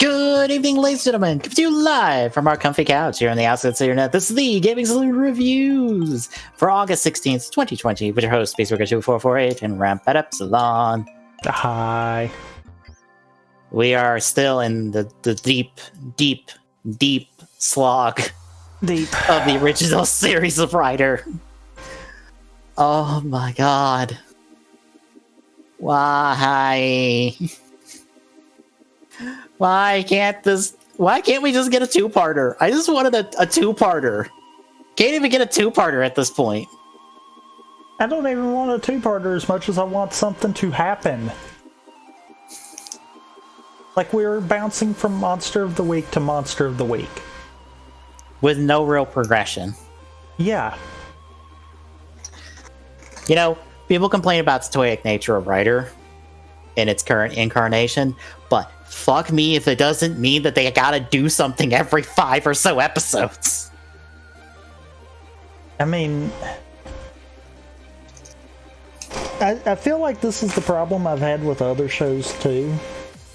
Good evening, ladies and gentlemen. Coming to you live from our comfy couch here on the outskirts of the internet. This is the Gaming Saloon Reviews for August 16th, 2020, with your host, Spaceworker2448 and Ramp Up Salon. Hi. We are still in the deep slog of the original series of Rider. Oh my god. Why can't we just get a two-parter? I just wanted a two-parter. Can't even get a two-parter at this point. I don't even want a two-parter as much as I want something to happen. Like we were bouncing from Monster of the Week to Monster of the Week. With no real progression. Yeah. You know, people complain about the toyic nature of Rider in its current incarnation, but fuck me if it doesn't mean that they gotta do something every 5 or so episodes. I mean, I feel like this is the problem I've had with other shows too,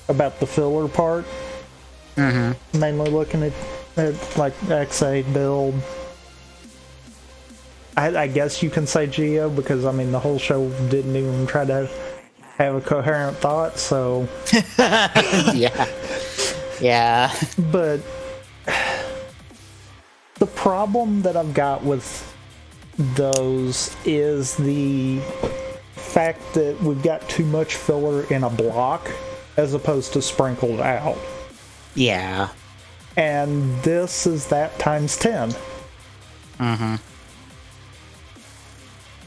about the filler part. Mm-hmm. Mainly looking at like X8 build. I guess you can say Geo, because I mean the whole show didn't even try to have a coherent thought, so yeah. But the problem that I've got with those is the fact that we've got too much filler in a block as opposed to sprinkled out. Yeah. And this is that times 10. Mm-hmm.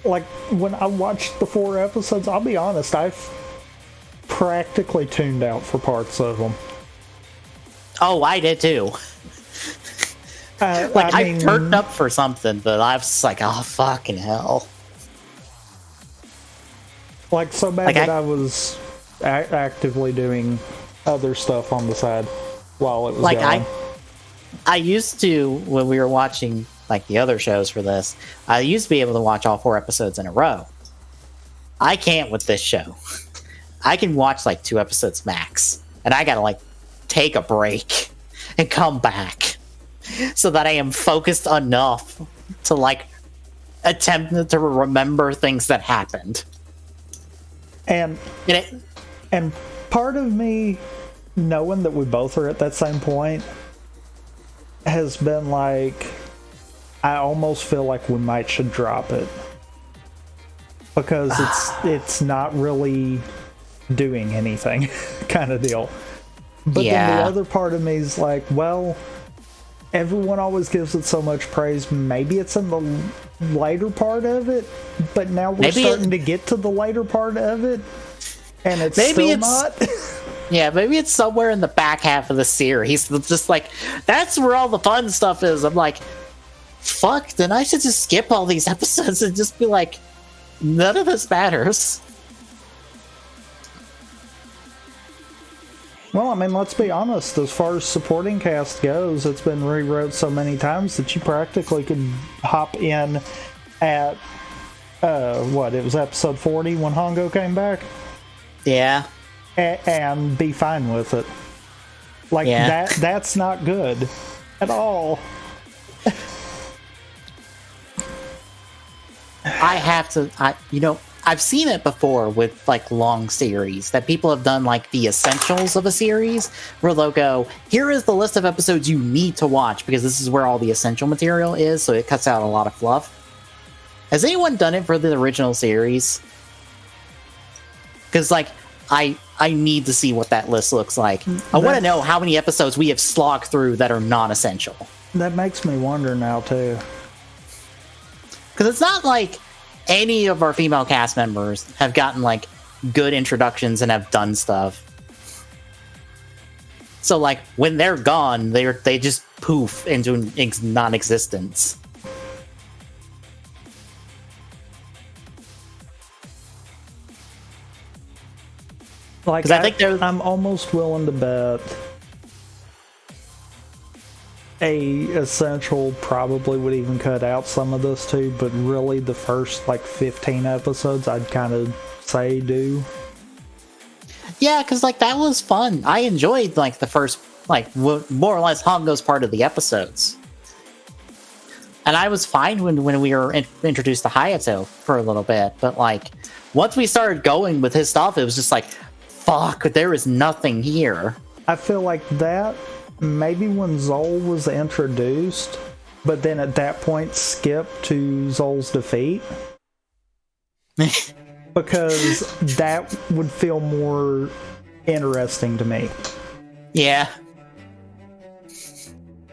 Like, when I watched the 4 episodes, I'll be honest, I've practically tuned out for parts of them. Oh, I did too. I turned up for something, but I was like, oh, fucking hell. Like, so bad that I was actively doing other stuff on the side while it was going. I used to, when we were watching like the other shows for this, I used to be able to watch all 4 episodes in a row. I can't with this show. I can watch like 2 episodes max, and I gotta like take a break and come back so that I am focused enough to like attempt to remember things that happened. And part of me, knowing that we both are at that same point, has been like, I almost feel like we should drop it, because it's not really doing anything kind of deal. But then the other part of me is like, well, everyone always gives it so much praise. Maybe it's in the later part of it, but now we're starting to get to the later part of it, and it's not. Yeah, maybe it's somewhere in the back half of the series. Just like, that's where all the fun stuff is. I'm like, fuck, then I should just skip all these episodes and just be like, none of this matters. Well, I mean, let's be honest. As far as supporting cast goes, it's been rewrote so many times that you practically could hop in at, it was episode 40 when Hongo came back? Yeah. And be fine with it. Like, that's not good at all. I've seen it before with like long series that people have done like the essentials of a series, where they'll go, here is the list of episodes you need to watch because this is where all the essential material is, so it cuts out a lot of fluff. Has anyone done it for the original series? Because like, I need to see what that list looks like. I want to know how many episodes we have slogged through that are non-essential. That makes me wonder now, too. Because it's not like any of our female cast members have gotten, like, good introductions and have done stuff. So, like, when they're gone, they just poof into non-existence. Like, I'm almost willing to bet a essential probably would even cut out some of this too, but really the first like 15 episodes I'd kind of say do. Yeah, because like that was fun. I enjoyed like the first like more or less Hongo's part of the episodes. And I was fine when we were introduced to Hayato for a little bit, but like once we started going with his stuff, it was just like, fuck, there is nothing here. I feel like that maybe when Zol was introduced, but then at that point skip to Zol's defeat. Because that would feel more interesting to me. Yeah.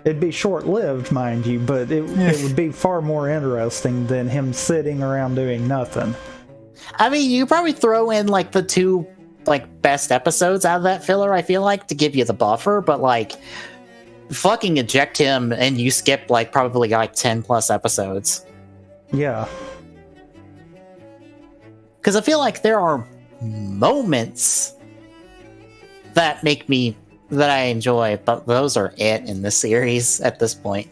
It'd be short-lived, mind you, but it would be far more interesting than him sitting around doing nothing. I mean, you probably throw in like the 2 like best episodes out of that filler, I feel like, to give you the buffer, but like fucking eject him and you skip like probably like 10 plus episodes. Yeah. Because I feel like there are moments that I enjoy, but those are it in the series at this point.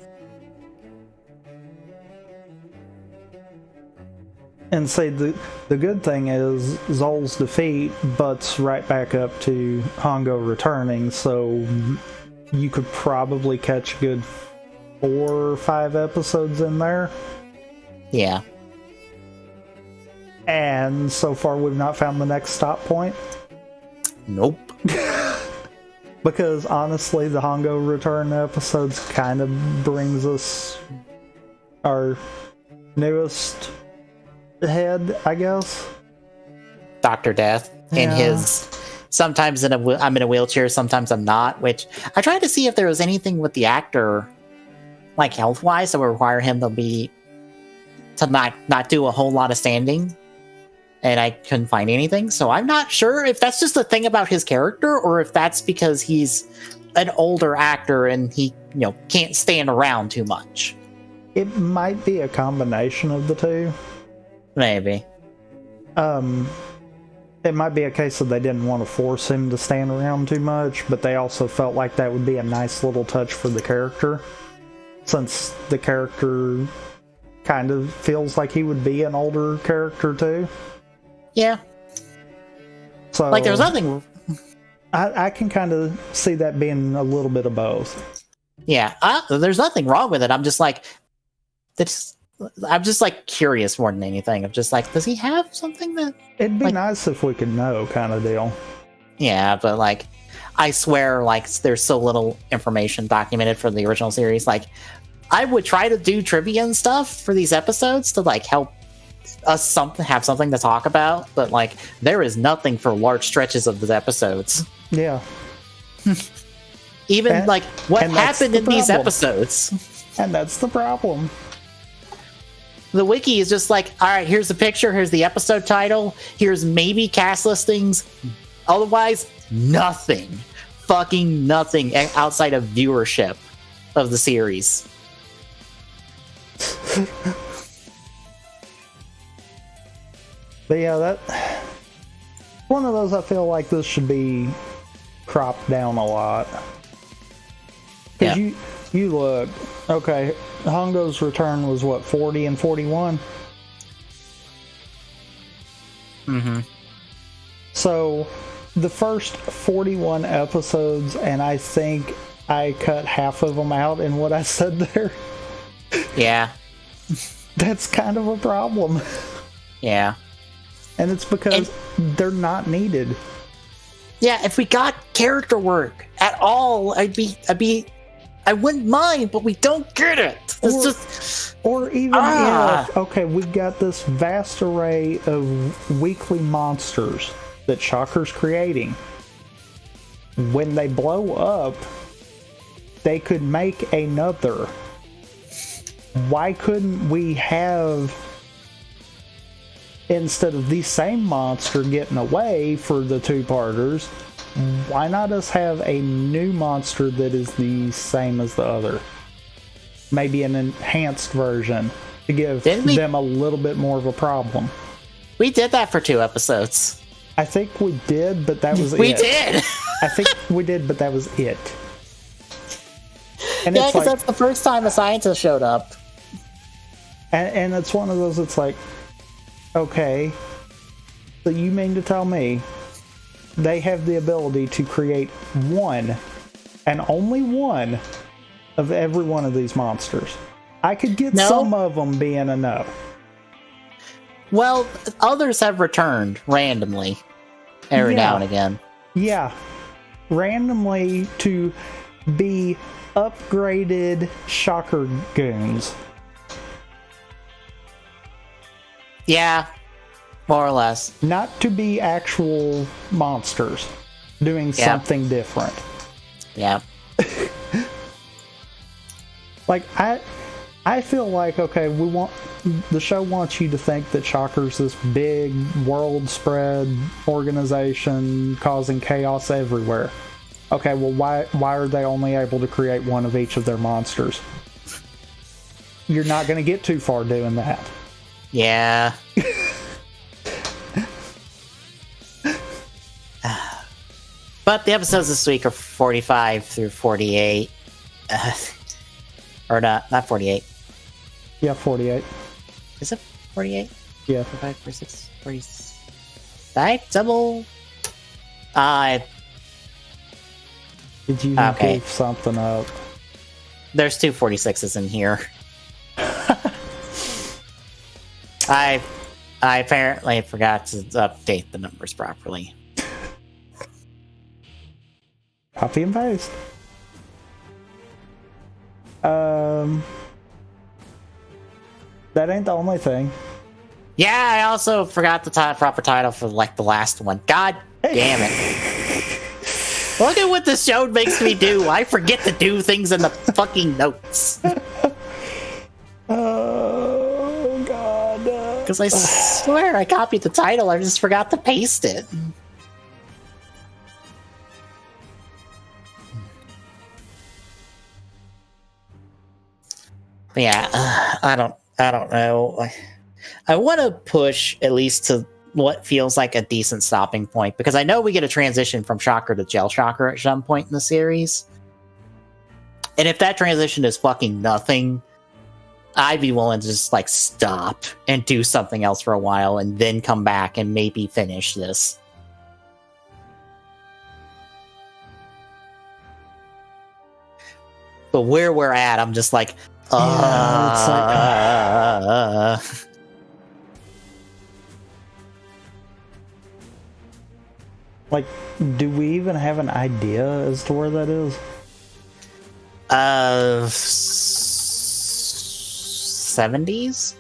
And say the good thing is Zol's defeat butts right back up to Hongo returning, so you could probably catch a good 4 or 5 episodes in there. Yeah. And so far we've not found the next stop point. Nope. Because honestly, the Hongo return episodes kind of brings us our newest head, I guess. Dr. Death in his sometimes I'm in a wheelchair, sometimes I'm not, which I tried to see if there was anything with the actor like health wise that would require him to not do a whole lot of standing, and I couldn't find anything. So I'm not sure if that's just a thing about his character or if that's because he's an older actor and he can't stand around too much. It might be a combination of the two. Maybe. It might be a case that they didn't want to force him to stand around too much, but they also felt like that would be a nice little touch for the character, since the character kind of feels like he would be an older character too. Yeah. So like there's nothing. I can kind of see that being a little bit of both. Yeah, there's nothing wrong with it. I'm just like curious more than anything. I'm just like, does he have something that... It'd be nice if we could know, kind of deal. Yeah, but like, I swear, like, there's so little information documented for the original series. Like, I would try to do trivia and stuff for these episodes to like help us have something to talk about, but like, there is nothing for large stretches of the episodes. Yeah. Even like what happened in these episodes. And that's the problem. The wiki is just like, all right, here's the picture, here's the episode title, here's maybe cast listings. Otherwise, nothing. Fucking nothing outside of viewership of the series. But yeah, that one of those I feel like this should be cropped down a lot. Because you look, okay, Hongo's return was what, 40 and 41? Mm-hmm. So the first 41 episodes, and I think I cut half of them out in what I said there. Yeah. That's kind of a problem. Yeah. And it's because they're not needed. Yeah, if we got character work at all, I wouldn't mind, but we don't get it. Or even if, okay, we've got this vast array of weekly monsters that Shocker's creating. When they blow up, they could make another. Why couldn't we have, instead of the same monster getting away for the two-parters, why not us have a new monster that is the same as the other? Maybe an enhanced version to give them a little bit more of a problem. We did that for 2 episodes. I think we did, but that was it. We did! I think we did, but that was it. And yeah, because that's the first time a scientist showed up. And it's one of those, it's like, okay, so you mean to tell me they have the ability to create one and only one of every one of these monsters. I could get No. some of them being a no. Well, others have returned randomly every now and again. Yeah. Randomly to be upgraded shocker goons. Yeah, more or less. Not to be actual monsters doing something different. Yeah. Like, I feel like, okay, the show wants you to think that Shocker's this big world spread organization causing chaos everywhere. Okay, well, why are they only able to create one of each of their monsters? You're not going to get too far doing that. Yeah. But the episodes this week are 45 through 48. Or not 48. Yeah, 48. Is it 48? Yeah. 45, 46, 45, double. Did you give something up? There's two 46s in here. I apparently forgot to update the numbers properly. Copy and paste. That ain't the only thing. Yeah, I also forgot the proper title for like the last one. God damn it. Look at what this show makes me do. I forget to do things in the fucking notes. Oh, God. Because I swear I copied the title, I just forgot to paste it. But yeah, I don't know. I want to push at least to what feels like a decent stopping point, because I know we get a transition from Shocker to Gel Shocker at some point in the series. And if that transition is fucking nothing, I'd be willing to just like stop and do something else for a while and then come back and maybe finish this. But where we're at, I'm just like, Like, do we even have an idea as to where that is? 70s?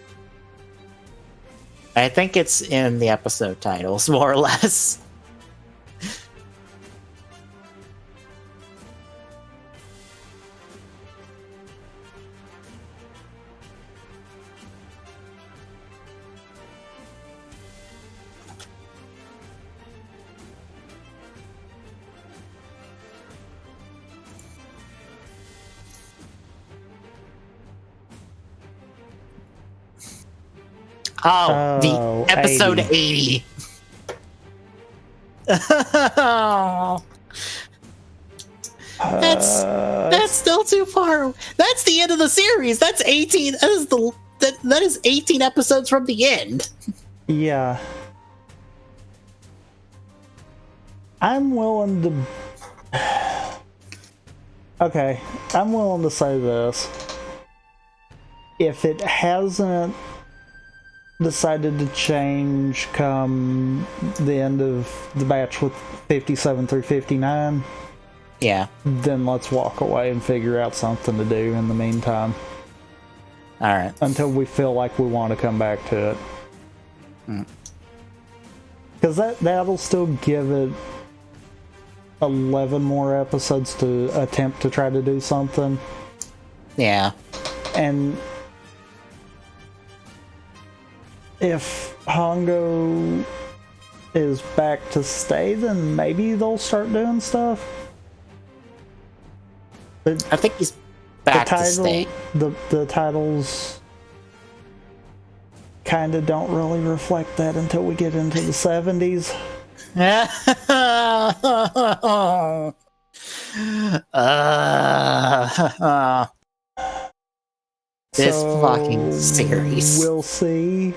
I think it's in the episode titles, more or less. The episode 80. That's still too far. That's the end of the series. That's 18. That is 18 episodes from the end. Yeah. I'm willing to... Okay, I'm willing to say this. If it hasn't decided to change come the end of the batch with 57 through 59, yeah, then let's walk away and figure out something to do in the meantime. Alright. Until we feel like we want to come back to it. Because that'll still give it 11 more episodes to attempt to try to do something. Yeah. And if Hongo is back to stay, then maybe they'll start doing stuff. But I think he's back to stay. The titles kind of don't really reflect that until we get into the 70s. This fucking series. We'll see.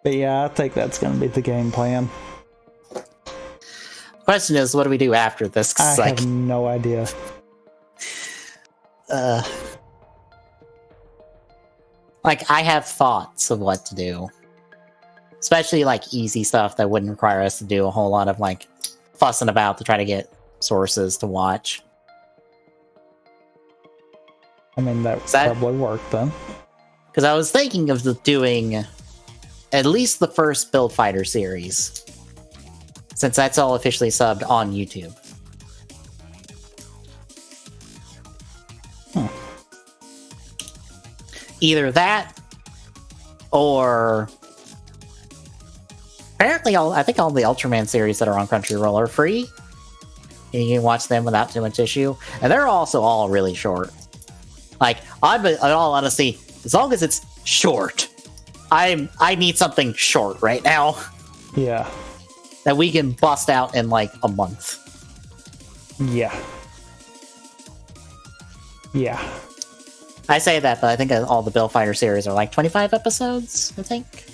But yeah, I think that's going to be the game plan. Question is, what do we do after this? I have no idea. Like, I have thoughts of what to do. Especially, like, easy stuff that wouldn't require us to do a whole lot of, like, fussing about to try to get sources to watch. I mean, that would probably work then. Because I was thinking of doing at least the first Build Fighter series, since that's all officially subbed on YouTube. Either that, or apparently I think all the Ultraman series that are on Crunchyroll are free. And you can watch them without too much issue. And they're also all really short. Like, in all honesty, as long as it's short, I need something short right now. Yeah. That we can bust out in like a month. Yeah. Yeah. I say that, but I think all the Build Fighter series are like 25 episodes, I think.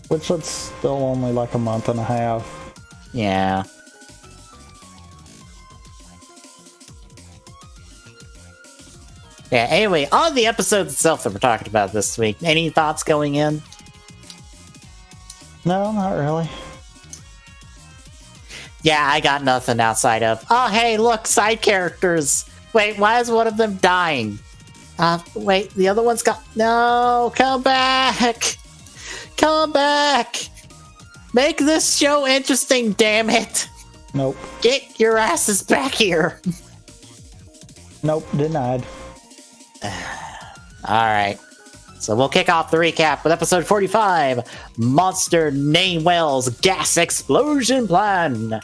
Which is still only like a month and a half. Yeah. Yeah, anyway, on the episode itself that we're talking about this week, any thoughts going in? No, not really. Yeah, I got nothing outside of, oh, hey, look, side characters. Wait, why is one of them dying? Wait, the other one's got... No, come back! Come back! Make this show interesting, damn it! Nope. Get your asses back here! Nope, denied. Alright. So we'll kick off the recap with episode 45, Monster Name Whale's Gas Explosion Plan!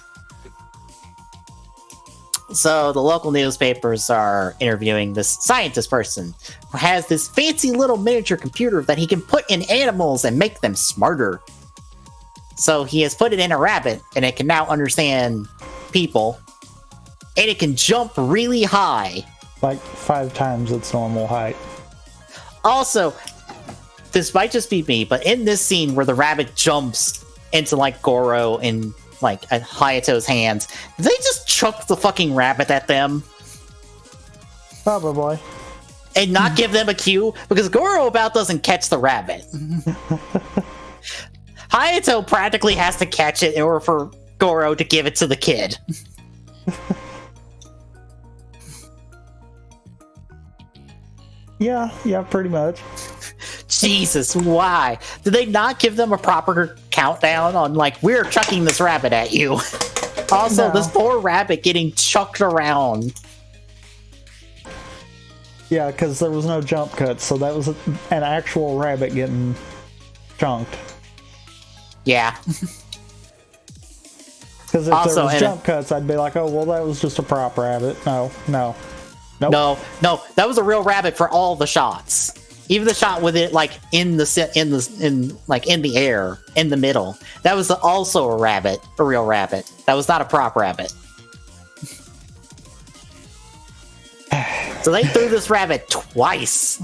So the local newspapers are interviewing this scientist person who has this fancy little miniature computer that he can put in animals and make them smarter. So he has put it in a rabbit, and it can now understand people, and it can jump really high. Like 5 times its normal height. Also, this might just be me, but in this scene where the rabbit jumps into like Goro and like Hayato's hands, did they just chuck the fucking rabbit at them? Probably. And not give them a cue? Because Goro about doesn't catch the rabbit. Hayato practically has to catch it in order for Goro to give it to the kid. Yeah, pretty much. Jesus, why? Did they not give them a proper countdown on, like, we're chucking this rabbit at you? Also, this poor rabbit getting chucked around. Yeah, because there was no jump cuts, so that was an actual rabbit getting chunked. Yeah. Because if there was jump cuts, I'd be like, oh, well, that was just a prop rabbit. No. Nope. No, that was a real rabbit for all the shots. Even the shot with it like in the air, in the middle. That was also a real rabbit. That was not a prop rabbit. So they threw this rabbit twice.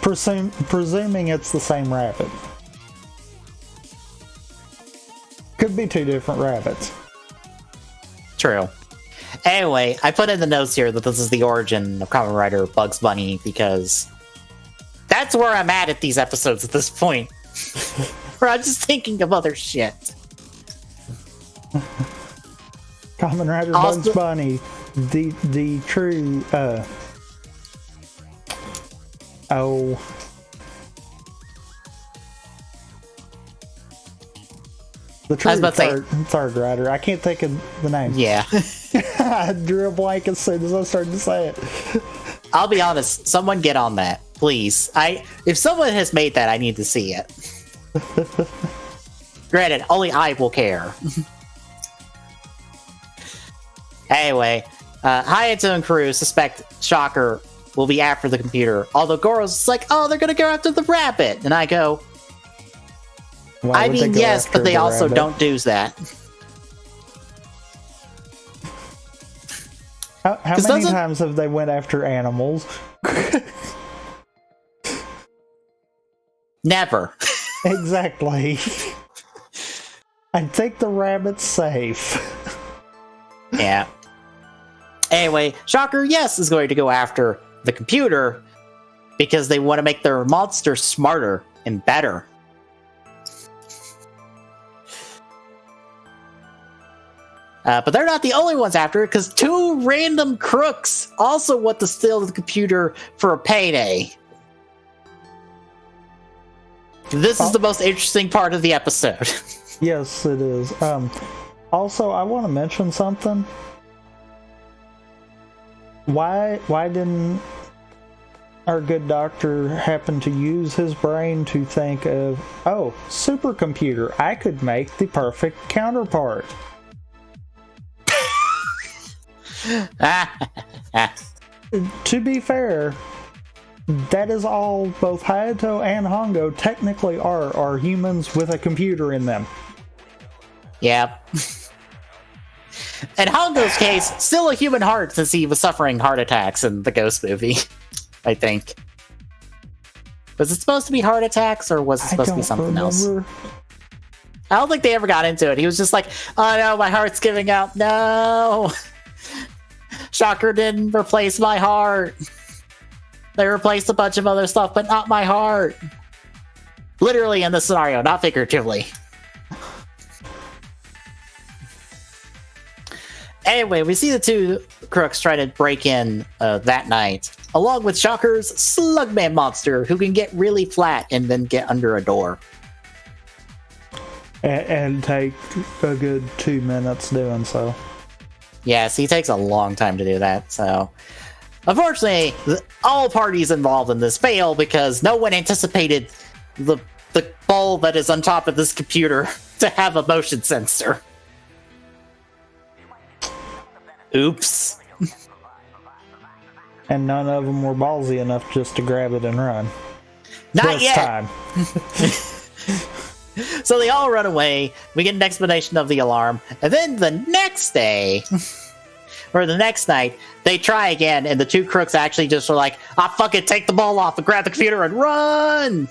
Presuming it's the same rabbit. Could be 2 different rabbits. True. Anyway, I put in the notes here that this is the origin of Kamen Rider Bugs Bunny because that's where I'm at these episodes at this point. Where I'm just thinking of other shit. Kamen Rider Bugs Bunny, the true the true third rider. I can't think of the name. Yeah. I drew a blank as soon as I started to say it. I'll be honest, someone get on that, please. If someone has made that, I need to see it. Granted, only I will care. Anyway, Hayato and crew suspect Shocker will be after the computer, although Goro's like, oh, they're gonna go after the rabbit. And I go, I mean, yes, but they also don't do that. How many times have they went after animals? Never. Exactly. I think the rabbit's safe. Yeah. Anyway, Shocker, yes, is going to go after the computer because they want to make their monster smarter and better. But they're not the only ones after it, because two random crooks also want to steal the computer for a payday. This is the most interesting part of the episode. Yes, it is. Also, I want to mention something. Why didn't our good doctor happen to use his brain to think of, oh, supercomputer, I could make the perfect counterpart? To be fair, that is all both Hayato and Hongo technically are humans with a computer in them. Yep. In Hongo's case, still a human heart since he was suffering heart attacks in the Ghost movie, I think. Was it supposed to be heart attacks, or was it supposed to be something else? I don't think they ever got into it. He was just like, oh no, my heart's giving out. No! Shocker didn't replace my heart. They replaced a bunch of other stuff, but not my heart. Literally in this scenario, not figuratively. Anyway, we see the two crooks try to break in that night, along with Shocker's Slugman monster, who can get really flat and then get under a door. And take a good 2 minutes doing so. Yes, he takes a long time to do that, so... Unfortunately, all parties involved in this fail because no one anticipated the ball that is on top of this computer to have a motion sensor. Oops. And none of them were ballsy enough just to grab it and run. Not this yet! Time. So they all run away, we get an explanation of the alarm, and then the next day... or the next night, they try again, and the two crooks actually just are like, fuck it, take the ball off and grab the computer and run!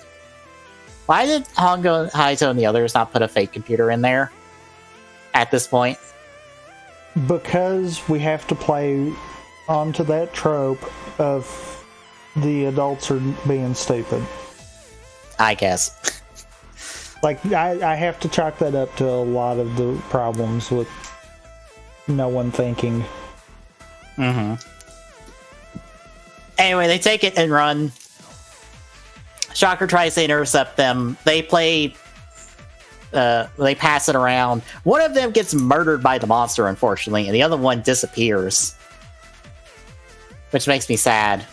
Why did Hongo, Hayato, and the others not put a fake computer in there at this point? Because we have to play onto that trope of the adults are being stupid. I guess. Like, I have to chalk that up to a lot of the problems with no one thinking. Mm-hmm. Anyway, they take it and run. Shocker tries to intercept them. They play... they pass it around. One of them gets murdered by the monster, unfortunately, and the other one disappears. Which makes me sad.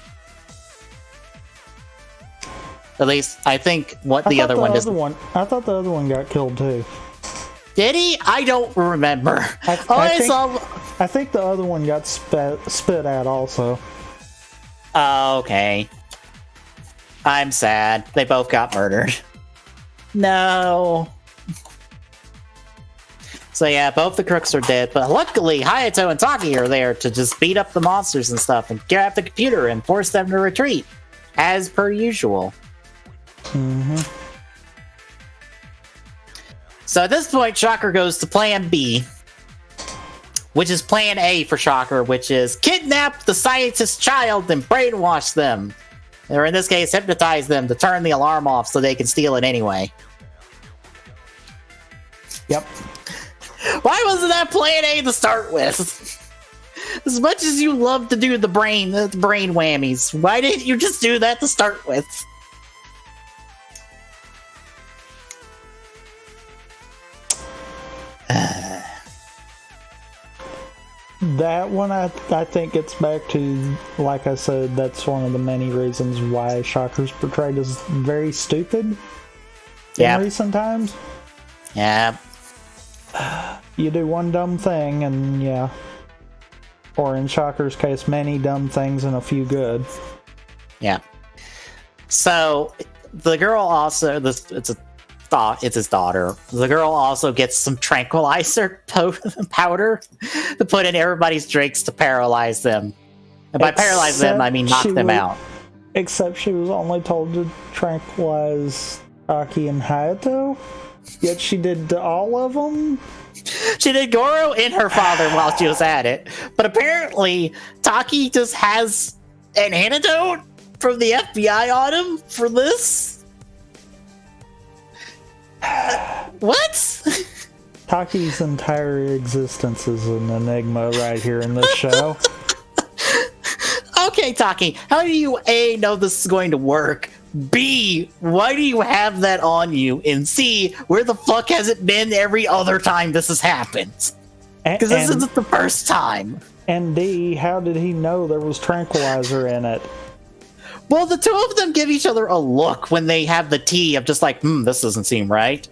At least, I think the other one does. I thought the other one got killed too. Did he? I don't remember. I think the other one got spit out also. Oh, okay. I'm sad. They both got murdered. No. So yeah, both the crooks are dead, but luckily Hayato and Taki are there to just beat up the monsters and stuff and grab the computer and force them to retreat, as per usual. Mm-hmm. So at this point, Shocker goes to Plan B, which is Plan A for Shocker, which is kidnap the scientist's child and brainwash them. Or in this case, hypnotize them to turn the alarm off so they can steal it anyway. Yep. Why wasn't that Plan A to start with? As much as you love to do the brain whammies, why didn't you just do that to start with? That one, I think gets back to, like I said, that's one of the many reasons why Shocker's portrayed as very stupid in recent times. Yeah. You do one dumb thing, and yeah. Or in Shocker's case, many dumb things and a few good. Yeah. So, the girl also, it's his daughter. The girl also gets some tranquilizer powder to put in everybody's drinks to paralyze them. And by paralyze them, I mean knock them out. Except she was only told to tranquilize Taki and Hayato? Yet she did to all of them? She did Goro and her father while she was at it. But apparently, Taki just has an antidote from the FBI on him for this? What? Taki's entire existence is an enigma right here in this show. Okay, Taki, how do you A, know this is going to work? B, why do you have that on you? And C, where the fuck has it been every other time this has happened? Because this isn't the first time. And D, how did he know there was tranquilizer in it? Well, the two of them give each other a look when they have the tea of just like, this doesn't seem right.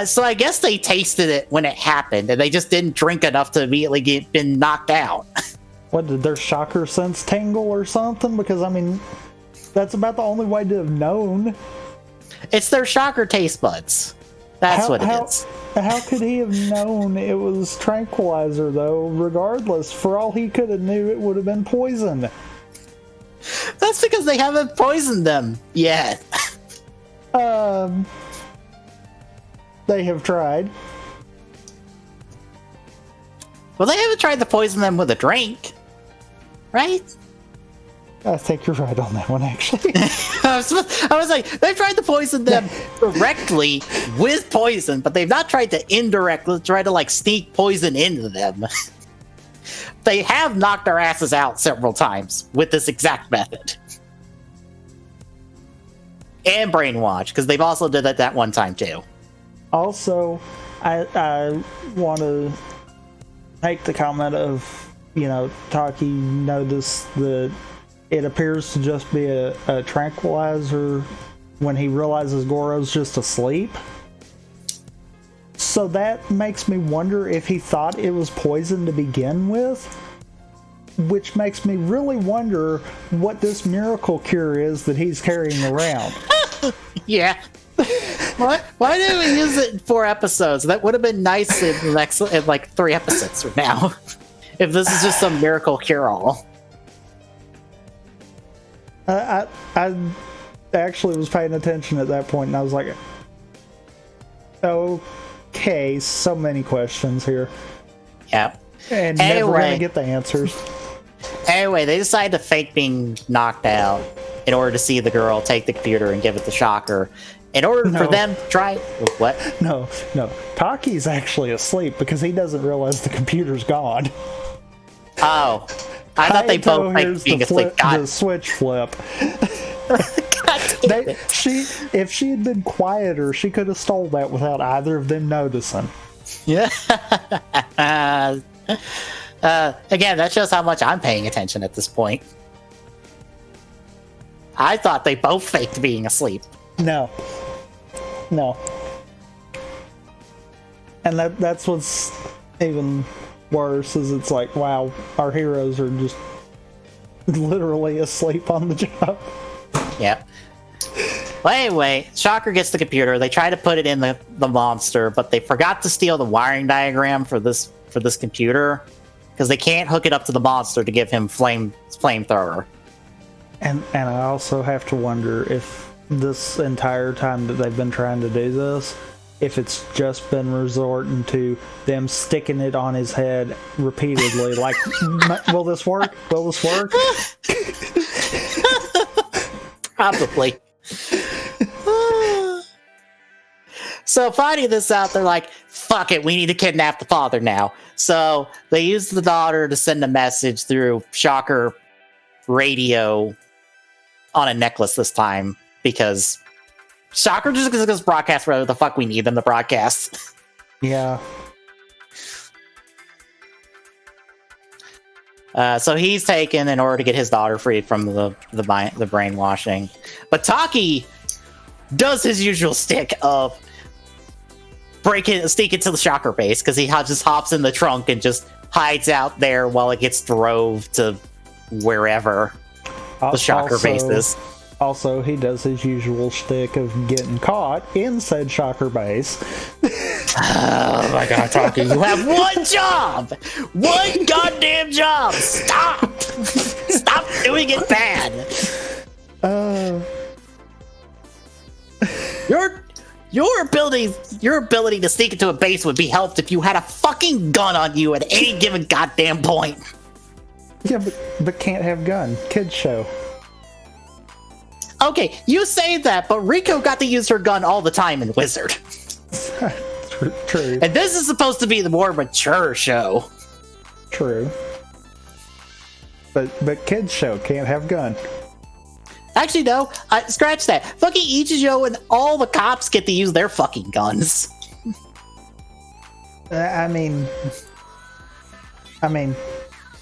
So I guess they tasted it when it happened, and they just didn't drink enough to immediately been knocked out. What, did their shocker sense tingle or something? Because, I mean, that's about the only way to have known. It's their shocker taste buds. That's what it is. How could he have known it was tranquilizer, though, regardless? For all he could have knew, it would have been poison. That's because they haven't poisoned them yet. They have tried. Well, they haven't tried to poison them with a drink, right? I think you're right on that one, actually. I was like, they've tried to poison them directly with poison, but they've not tried to indirectly try to like sneak poison into them. They have knocked our asses out several times with this exact method. And brainwash, because they've also did that one time too. Also, I want to make the comment of, Taki noticed that it appears to just be a tranquilizer when he realizes Goro's just asleep. So that makes me wonder if he thought it was poison to begin with, which makes me really wonder what this miracle cure is that he's carrying around. Yeah. Why didn't we use it in 4 episodes? That would have been nice in like 3 episodes from now. If this is just some miracle cure-all. I actually was paying attention at that point, and I was like, okay, so many questions here. Yep. And never going to get the answers. Anyway, they decide to fake being knocked out in order to see the girl take the computer and give it the shocker. In order for them to try... What? No. Taki's actually asleep because he doesn't realize the computer's gone. Oh. I thought they both like being asleep. The switch flip. If she had been quieter, she could have stole that without either of them noticing. Yeah. Again, that shows how much I'm paying attention at this point. I thought they both faked being asleep. No. And that's what's even worse, is it's like, wow, our heroes are just literally asleep on the job. Yep. Well, anyway, Shocker gets the computer. They try to put it in the monster, but they forgot to steal the wiring diagram for this computer because they can't hook it up to the monster to give him flamethrower. And I also have to wonder if this entire time that they've been trying to do this, if it's just been resorting to them sticking it on his head repeatedly, like, will this work? Will this work? Probably. So finding this out, they're like, fuck it, we need to kidnap the father now. So they use the daughter to send a message through Shocker radio on a necklace this time, because Shocker just goes broadcast whatever the fuck we need them to broadcast. Yeah. So he's taken in order to get his daughter freed from the brainwashing. But Taki does his usual stick of sneak into the Shocker base, because he just hops in the trunk and just hides out there while it gets drove to wherever the Shocker base is. Also, he does his usual shtick of getting caught in said Shocker base. Oh my god, Taki, you have one job! One goddamn job! Stop! Stop doing it bad! Your ability to sneak into a base would be helped if you had a fucking gun on you at any given goddamn point. Yeah, but can't have gun. Kids show. Okay, you say that, but Rico got to use her gun all the time in Wizard. True. And this is supposed to be the more mature show. True. But kids show can't have gun. Actually, no. Scratch that. Fucking Ichijo and all the cops get to use their fucking guns. I mean,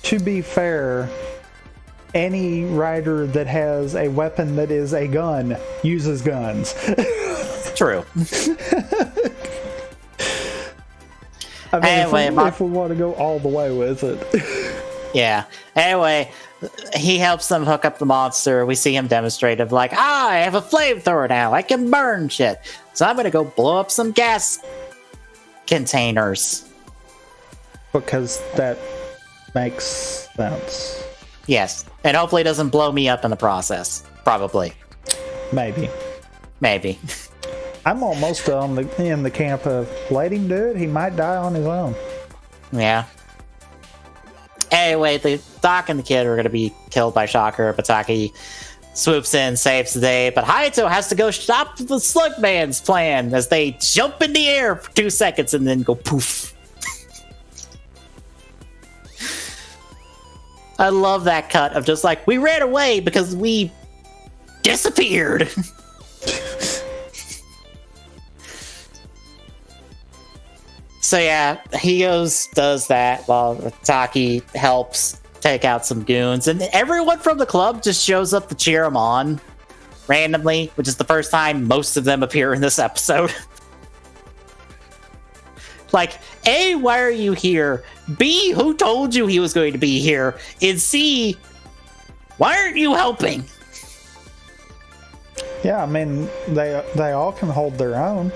to be fair, any rider that has a weapon that is a gun uses guns. True. I mean, anyway, if we want to go all the way with it. Yeah. Anyway, he helps them hook up the monster. We see him demonstrate of like, I have a flamethrower now. I can burn shit. So I'm going to go blow up some gas containers. Because that makes sense. Yes. And hopefully it doesn't blow me up in the process. Probably. Maybe. I'm almost in the camp of let him do it. He might die on his own. Yeah. Anyway, the Doc and the kid are going to be killed by Shocker. Bataki swoops in, saves the day, but Hayato has to go stop the Slug Man's plan as they jump in the air for 2 seconds and then go poof. I love that cut of just like, we ran away because we disappeared. So yeah, he does that while Taki helps take out some goons. And everyone from the club just shows up to cheer him on randomly, which is the first time most of them appear in this episode. Like, A, why are you here? B, who told you he was going to be here? And C, why aren't you helping? Yeah, I mean, they all can hold their own.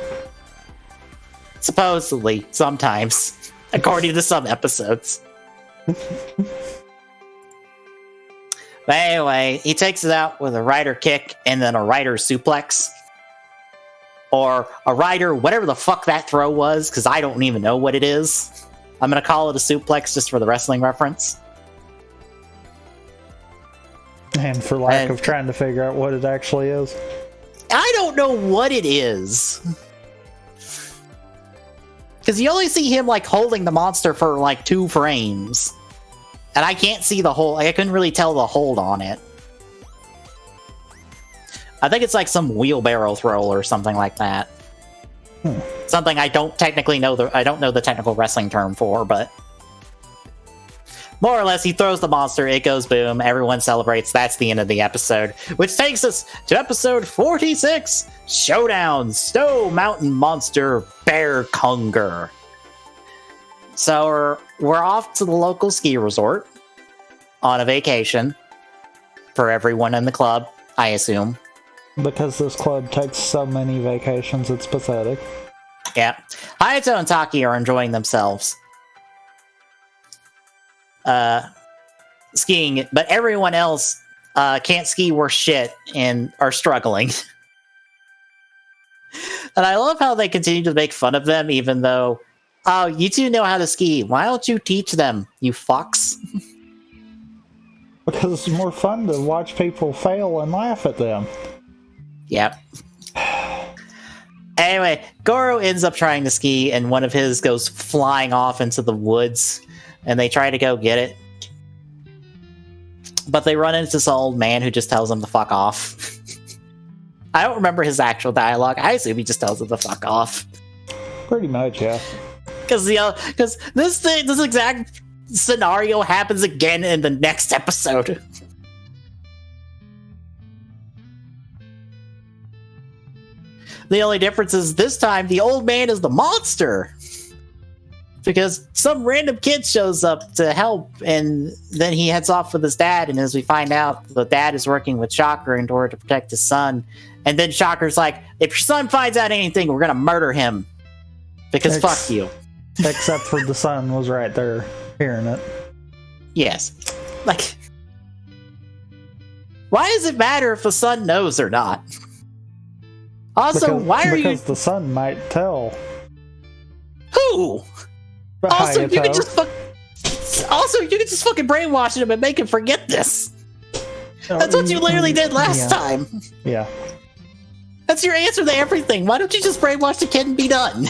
Supposedly, sometimes, according to some episodes. But anyway, he takes it out with a rider kick and then a rider suplex. Or a rider, whatever the fuck that throw was, because I don't even know what it is. I'm going to call it a suplex just for the wrestling reference. And for lack of trying to figure out what it actually is. I don't know what it is. Because you only see him, like, holding the monster for, like, 2 frames. And I can't see the whole... Like, I couldn't really tell the hold on it. I think it's, like, some wheelbarrow throw or something like that. Something I don't technically know... I don't know the technical wrestling term for, but... More or less, he throws the monster, it goes boom, everyone celebrates, that's the end of the episode. Which takes us to episode 46, Showdown, Snow Mountain Monster, Bear Kunger. So we're off to the local ski resort on a vacation for everyone in the club, I assume. Because this club takes so many vacations, it's pathetic. Yeah. Hayato and Taki are enjoying themselves. Skiing, but everyone else can't ski worth shit and are struggling. And I love how they continue to make fun of them, even though, oh, you two know how to ski. Why don't you teach them, you fucks? Because it's more fun to watch people fail and laugh at them. Yep. Anyway, Goro ends up trying to ski, and one of his goes flying off into the woods, and they try to go get it. But they run into this old man who just tells them to fuck off. I don't remember his actual dialogue. I assume he just tells them to fuck off. Pretty much, yeah. Because this exact scenario happens again in the next episode. The only difference is this time the old man is the monster. Because some random kid shows up to help, and then he heads off with his dad, and as we find out, the dad is working with Shocker in order to protect his son. And then Shocker's like, if your son finds out anything, we're gonna murder him. Because fuck you. Except for the son was right there hearing it. Yes. Like, why does it matter if the son knows or not? Also, why are you? Because the sun might tell. Who? Also, Hayato. you can just fucking brainwash him and make him forget this. That's what you literally did last time. Yeah. That's your answer to everything. Why don't you just brainwash the kid and be done?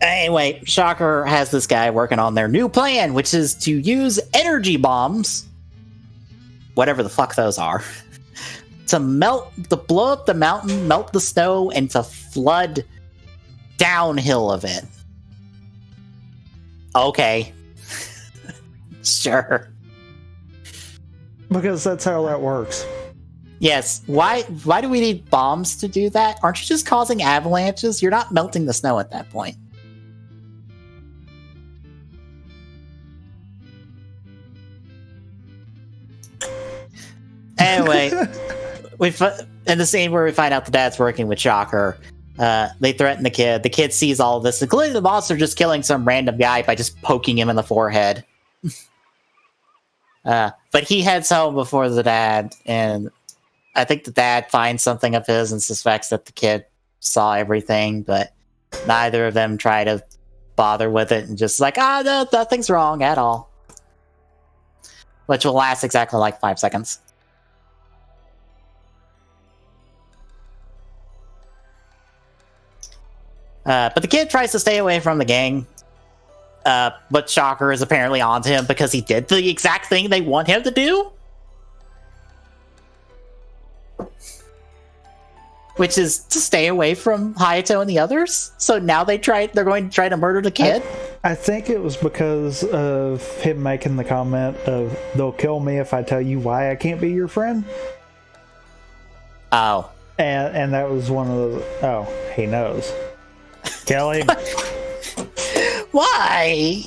Anyway, Shocker has this guy working on their new plan, which is to use energy bombs, whatever the fuck those are, to blow up the mountain, melt the snow, and to flood downhill of it. Okay. Sure. Because that's how that works. Yes. Why do we need bombs to do that? Aren't you just causing avalanches? You're not melting the snow at that point. Anyway, in the scene where we find out the dad's working with Shocker, they threaten the kid. The kid sees all of this, including the monster just killing some random guy by just poking him in the forehead. But he heads home before the dad, and I think the dad finds something of his and suspects that the kid saw everything, but neither of them try to bother with it and just like, no, nothing's wrong at all. Which will last exactly like 5 seconds. But the kid tries to stay away from the gang. But Shocker is apparently onto him because he did the exact thing they want him to do. Which is to stay away from Hayato and the others. So now they're going to try to murder the kid. I think it was because of him making the comment of, they'll kill me if I tell you why I can't be your friend. Oh. And that was one of the... he knows. Kelly. Why?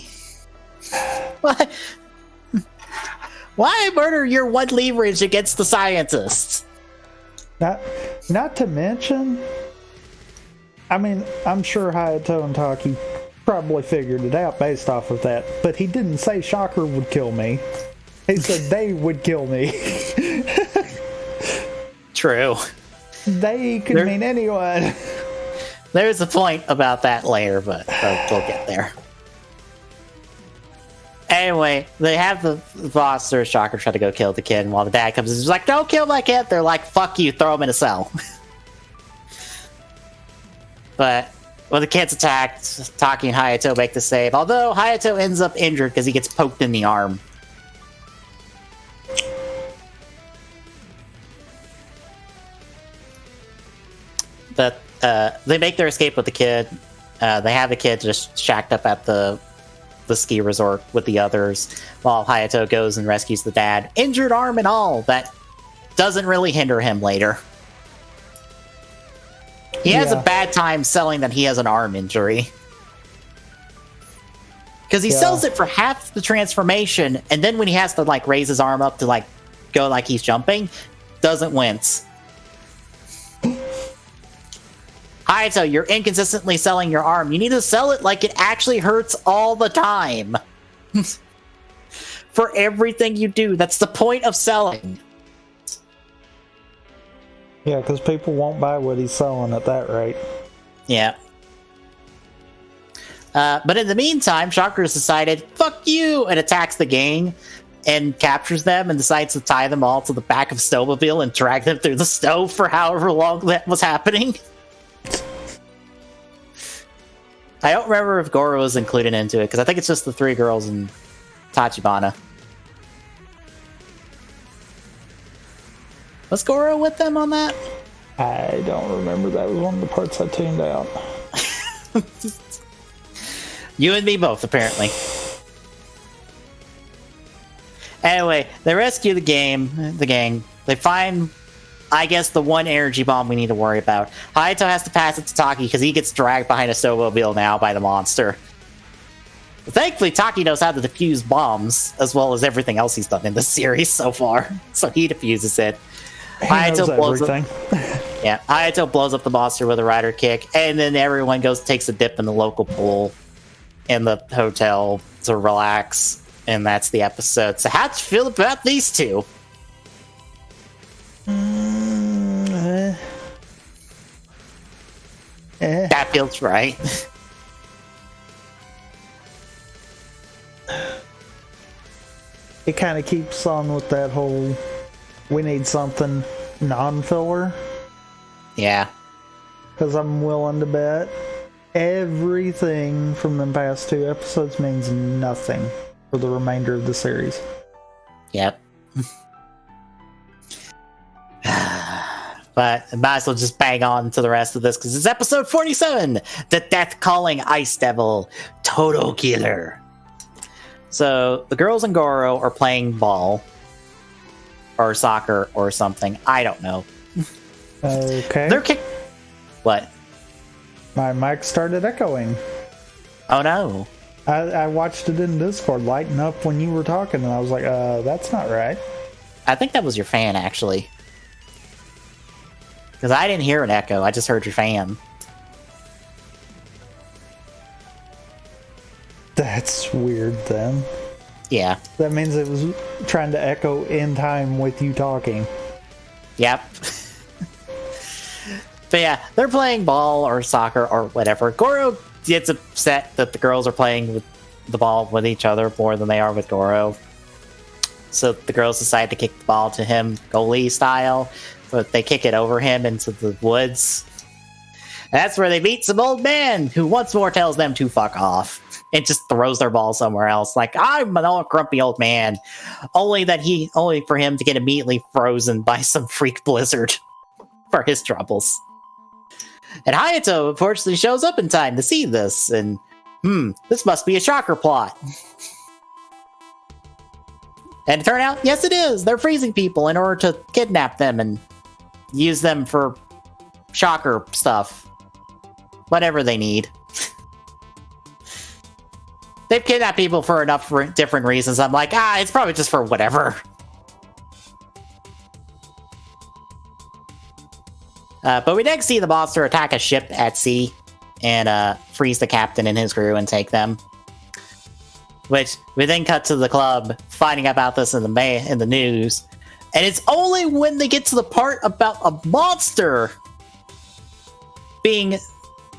Why murder your one leverage against the scientists? Not to mention, I mean, I'm sure Hayato and Taki probably figured it out based off of that, but he didn't say Shocker would kill me. He said they would kill me. True. They could mean anyone. There's a point about that later, but we'll get there. Anyway, they have the boss or Shocker try to go kill the kid, and while the dad comes in, he's like, don't kill my kid. They're like, fuck you, throw him in a cell. But when the kid's attacked, Taki and Hayato make the save, although Hayato ends up injured because he gets poked in the arm. But they make their escape with the kid. They have the kid just shacked up at the ski resort with the others, while Hayato goes and rescues the dad. Injured arm and all. That doesn't really hinder him later. He has a bad time selling that he has an arm injury. Because he sells it for half the transformation, and then when he has to like raise his arm up to like go like he's jumping, doesn't wince. Hayato, you're inconsistently selling your arm. You need to sell it like it actually hurts all the time. For everything you do. That's the point of selling. Yeah, because people won't buy what he's selling at that rate. Yeah. But in the meantime, Shocker has decided, fuck you, and attacks the gang and captures them and decides to tie them all to the back of a snowmobile and drag them through the snow for however long that was happening. I don't remember if Goro was included into it, because I think it's just the 3 girls and Tachibana. Was Goro with them on that? I don't remember. That was one of the parts I tuned out. You and me both, apparently. Anyway, they rescue the gang. They find, I guess, the one energy bomb we need to worry about. Hayato has to pass it to Taki because he gets dragged behind a snowmobile now by the monster. Thankfully, Taki knows how to defuse bombs, as well as everything else he's done in the series so far. So he defuses it. Hayato blows up. Yeah, Hayato blows up the monster with a rider kick, and then everyone takes a dip in the local pool. in the hotel to relax, and that's the episode. So how'd you feel about these two? That feels right. It kind of keeps on with that whole we need something non-filler. Yeah. Because I'm willing to bet everything from the past 2 episodes means nothing for the remainder of the series. Yep. But I might as well just bang on to the rest of this because it's episode 47, The Death Calling Ice Devil Total Killer. So the girls and Goro are playing ball or soccer or something. I don't know. Okay. They're What? My mic started echoing. Oh no. I watched it in Discord lighten up when you were talking, and I was like, that's not right. I think that was your fan, actually. Because I didn't hear an echo, I just heard your fan. That's weird, then. Yeah. That means it was trying to echo in time with you talking. Yep. But yeah, they're playing ball or soccer or whatever. Goro gets upset that the girls are playing with the ball with each other more than they are with Goro. So the girls decide to kick the ball to him, goalie style, but they kick it over him into the woods. And that's where they meet some old man who once more tells them to fuck off and just throws their ball somewhere else. Like, I'm an old grumpy old man. Only for him to get immediately frozen by some freak blizzard for his troubles. And Hayato, unfortunately, shows up in time to see this, and, this must be a shocker plot. And it turned out, yes it is! They're freezing people in order to kidnap them and use them for shocker stuff. Whatever they need. They've kidnapped people for enough different reasons. I'm like, it's probably just for whatever. But we next see the monster attack a ship at sea and freeze the captain and his crew and take them. Which we then cut to the club, finding about this in the news. And it's only when they get to the part about a monster being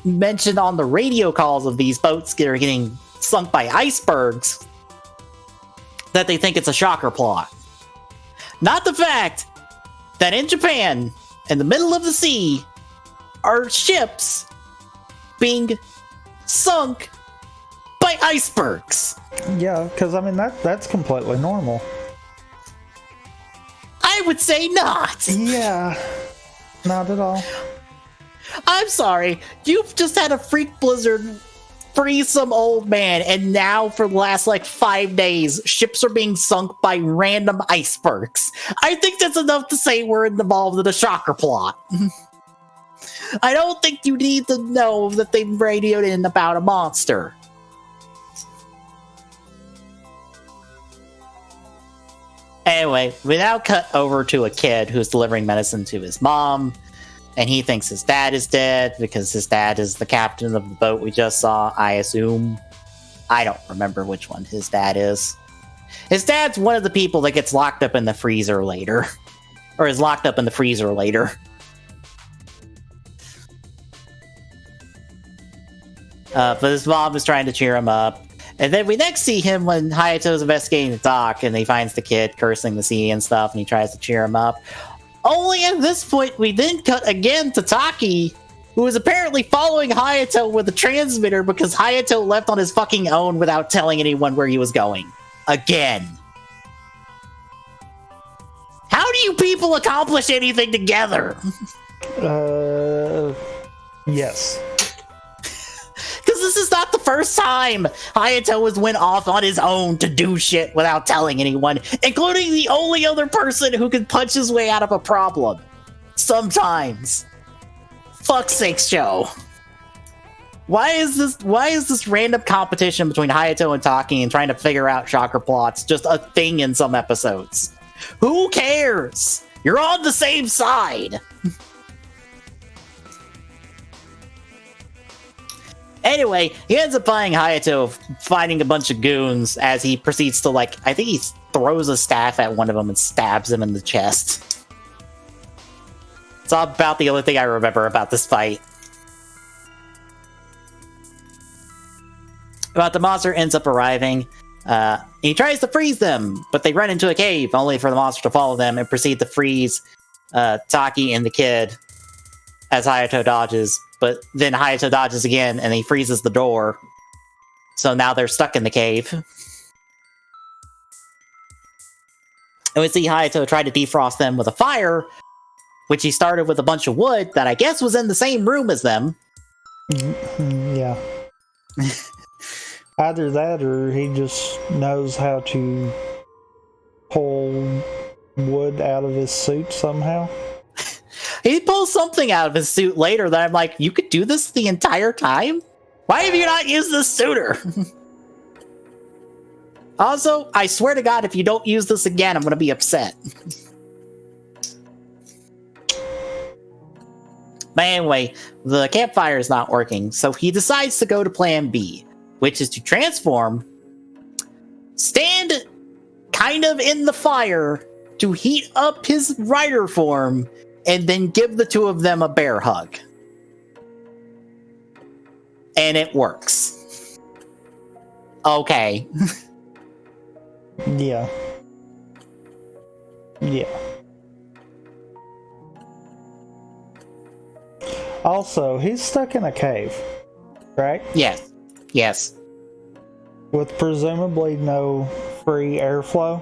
mentioned on the radio calls of these boats that are getting sunk by icebergs that they think it's a shocker plot. Not the fact that in Japan, in the middle of the sea, are ships being sunk by icebergs. Yeah, because I mean that's completely normal. I would say not. Yeah, not at all. I'm sorry, you've just had a freak blizzard freeze some old man, and now for the last 5 days, ships are being sunk by random icebergs. I think that's enough to say we're involved in a shocker plot. I don't think you need to know that they radioed in about a monster. Anyway, we now cut over to a kid who's delivering medicine to his mom, and he thinks his dad is dead because his dad is the captain of the boat we just saw, I assume. I don't remember which one his dad is. His dad's one of the people that gets locked up in the freezer later. Or is locked up in the freezer later. But his mom is trying to cheer him up. And then we next see him when Hayato's investigating the dock and he finds the kid cursing the sea and stuff and he tries to cheer him up. Only at this point, we then cut again to Taki, who is apparently following Hayato with a transmitter because Hayato left on his fucking own without telling anyone where he was going. Again. How do you people accomplish anything together? Yes. Because this is not the first time Hayato has went off on his own to do shit without telling anyone, including the only other person who can punch his way out of a problem. Sometimes. Fuck's sake, show. Why is this random competition between Hayato and Taki and trying to figure out shocker plots just a thing in some episodes? Who cares? You're on the same Anyway, he ends up finding Hayato fighting a bunch of goons as he proceeds to, like, I think he throws a staff at one of them and stabs him in the chest. It's about the only thing I remember about this fight. But the monster ends up arriving. He tries to freeze them, but they run into a cave, only for the monster to follow them and proceed to freeze Taki and the kid as Hayato dodges. But then Hayato dodges again, and he freezes the door. So now they're stuck in the cave. And we see Hayato try to defrost them with a fire, which he started with a bunch of wood that I guess was in the same room as them. Yeah. Either that or he just knows how to pull wood out of his suit somehow. He pulls something out of his suit later that I'm like, you could do this the entire time? Why have you not used this sooner? Also, I swear to God, if you don't use this again, I'm going to be upset. But anyway, the campfire is not working, so he decides to go to plan B, which is to transform, stand kind of in the fire to heat up his rider form, and then give the two of them a bear hug. And it works. Okay. Yeah. Yeah. Also, he's stuck in a cave, right? Yes. Yes. With presumably no free airflow.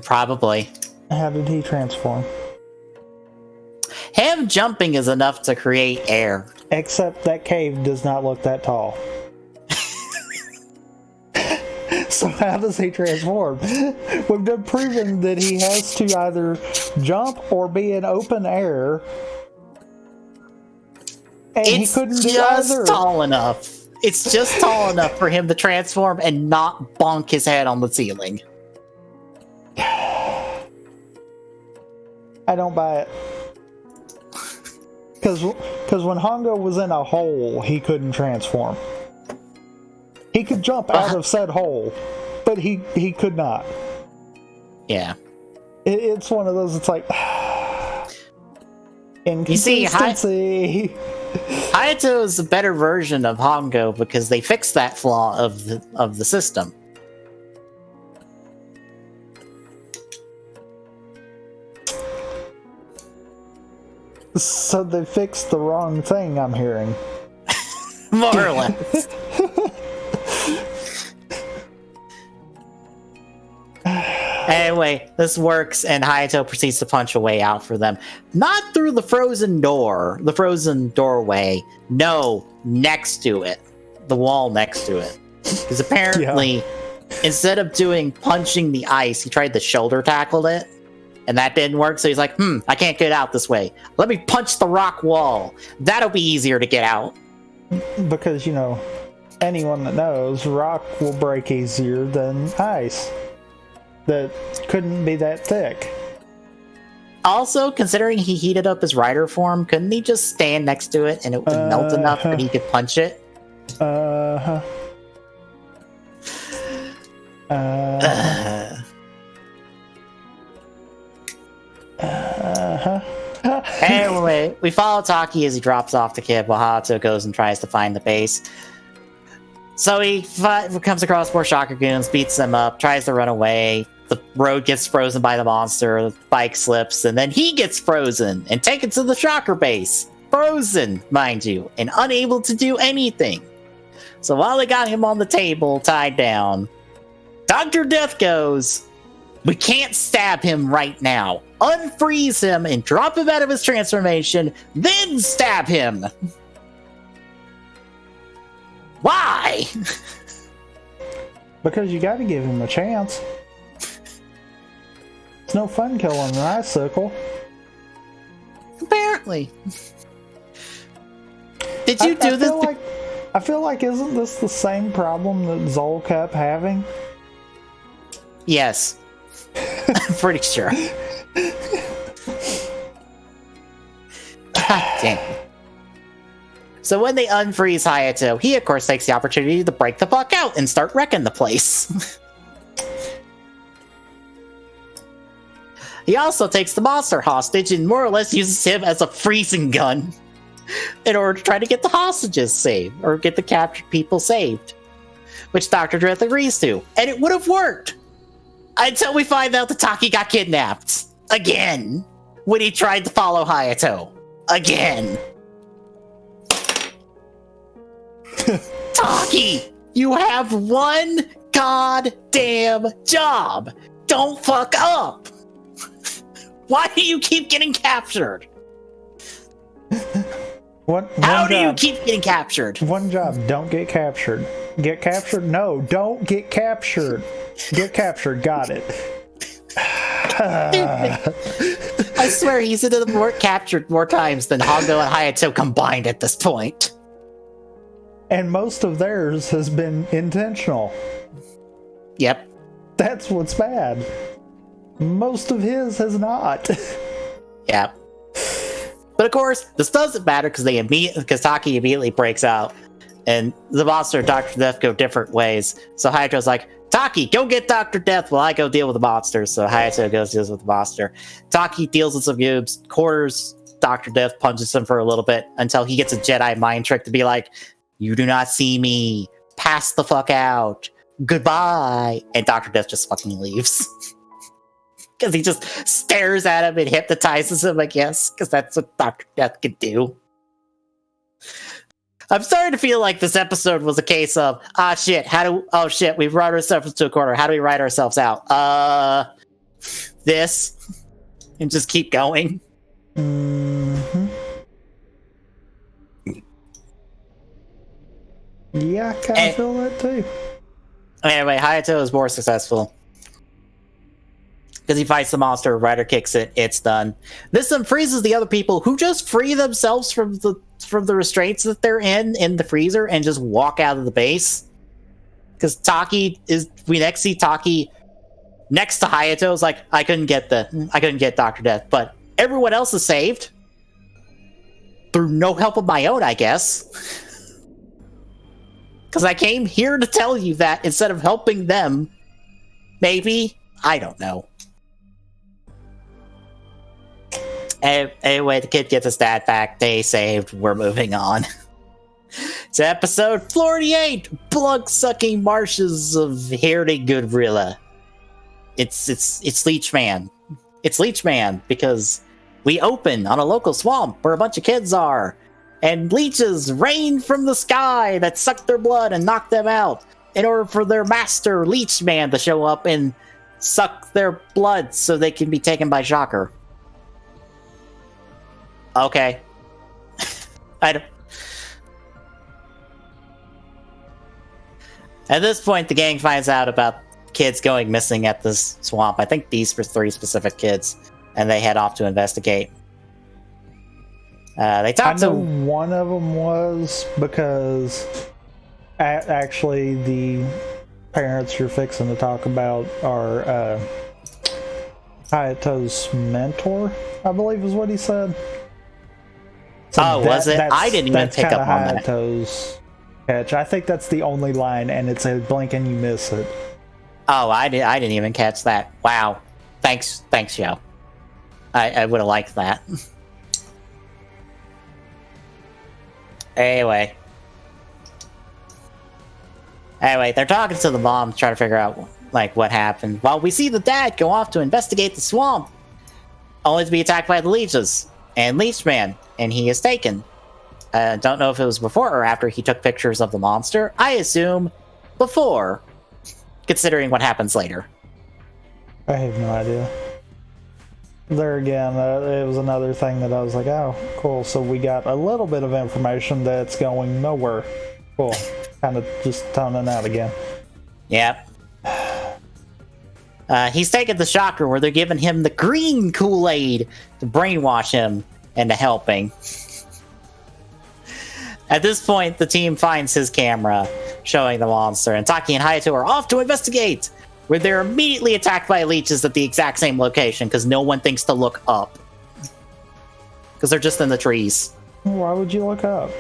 Probably. How did he transform? Him jumping is enough to create air. Except that cave does not look that tall. So how does he transform? We've been proven that he has to either jump or be in open air. And It's he couldn't do just either. tall enough. It's just tall enough for him to transform and not bonk his head on the ceiling. I don't buy it. Because when Hongo was in a hole, he couldn't transform. He could jump out of said hole, but he could not. Yeah. It's one of those, it's like... You see, inconsistency. Hayato is a better version of Hongo because they fixed that flaw of the system. So they fixed the wrong thing, I'm hearing. More or less. Anyway, this works, and Hayato proceeds to punch a way out for them. Not through the frozen doorway. No, next to it. The wall next to it. Because apparently, instead of punching the ice, he tried to shoulder tackle it. And that didn't work, so he's like, I can't get out this way. Let me punch the rock wall. That'll be easier to get out. Because, anyone that knows, rock will break easier than ice. That couldn't be that thick. Also, considering he heated up his rider form, couldn't he just stand next to it and it would melt enough that he could punch it? Anyway, we follow Taki as he drops off the kid while Hayato goes and tries to find the base. So he comes across more shocker goons, beats them up, tries to run away. The road gets frozen by the monster, the bike slips, and then he gets frozen and taken to the shocker base. Frozen, mind you, and unable to do anything. So while they got him on the table, tied down, Dr. Death goes, "We can't stab him right now. Unfreeze him and drop him out of his transformation, then stab him." Why? Because you gotta give him a chance. It's no fun killing an icicle. Apparently. Did you do this? I feel like isn't this the same problem that Zol kept having? Yes. I'm pretty sure. God damn. So when they unfreeze Hayato, he of course takes the opportunity to break the fuck out and start wrecking the place. He also takes the monster hostage and more or less uses him as a freezing gun in order to try to get the hostages saved, or get the captured people saved. Which Dr. Death agrees to. And it would have worked! Until we find out that Taki got kidnapped. Again. When he tried to follow Hayato. Again. Taki! You have one goddamn job! Don't fuck up! Why do you keep getting captured? How do you keep getting captured? One job, don't get captured. Get captured? No, don't get captured. Get captured, got it. I swear he's captured more times than Hongo and Hayato combined at this point. And most of theirs has been intentional. Yep. That's what's bad. Most of his has not. Yep. But of course, this doesn't matter because Taki immediately breaks out, and the monster and Dr. Death go different ways. So Hayato's like, Taki, go get Dr. Death while I go deal with the monster. So Hayato goes deals with the monster. Taki deals with some goobs, quarters Dr. Death, punches him for a little bit until he gets a Jedi mind trick to be like, you do not see me. Pass the fuck out. Goodbye. And Dr. Death just fucking leaves. Because he just stares at him and hypnotizes him, I guess. Because that's what Dr. Death can do. I'm starting to feel like this episode was a case of, we've brought ourselves into a corner. How do we write ourselves out? This. And just keep going. Mm-hmm. Yeah, I kind of feel that too. Anyway, Hayato is more successful. Because he fights the monster, Ryder kicks it, it's done. This unfreezes the other people who just free themselves from the restraints that they're in the freezer and just walk out of the base. Because we next see Taki next to Hayato is like, I couldn't get Dr. Death, but everyone else is saved. Through no help of my own, I guess. Because I came here to tell you that instead of helping them. Maybe? I don't know. Anyway, the kid gets his dad back. They saved. We're moving on. To episode 48, blood-sucking marshes of hairy gorilla. It's Leech Man. It's Leech Man because we open on a local swamp where a bunch of kids are, and leeches rain from the sky that suck their blood and knock them out in order for their master, Leech Man, to show up and suck their blood so they can be taken by Shocker. Okay. At this point, the gang finds out about kids going missing at this swamp. I think these were 3 specific kids, and they head off to investigate. They talk to one of them was because actually the parents you're fixing to talk about are Hayato's mentor, I believe is what he said. So was it? I didn't even pick up on that. Hayato's catch. I think that's the only line, and it's a blink and you miss it. Oh, I didn't even catch that. Wow. Thanks, yo. I would have liked that. Anyway, they're talking to the mom, trying to figure out what happened. While we see the dad go off to investigate the swamp, only to be attacked by the leeches and Leech Man, and he is taken. Don't know if it was before or after he took pictures of the monster. I assume before, considering what happens later. I have no idea. There again, it was another thing that I was like, oh, cool. So we got a little bit of information that's going nowhere. Cool. Kind of just toning out again. Yep. He's taken the Shocker where they're giving him the green Kool-Aid to brainwash him into helping. At this point, the team finds his camera showing the monster, and Taki and Hayato are off to investigate, where they're immediately attacked by leeches at the exact same location because no one thinks to look up. Because they're just in the trees. Why would you look up?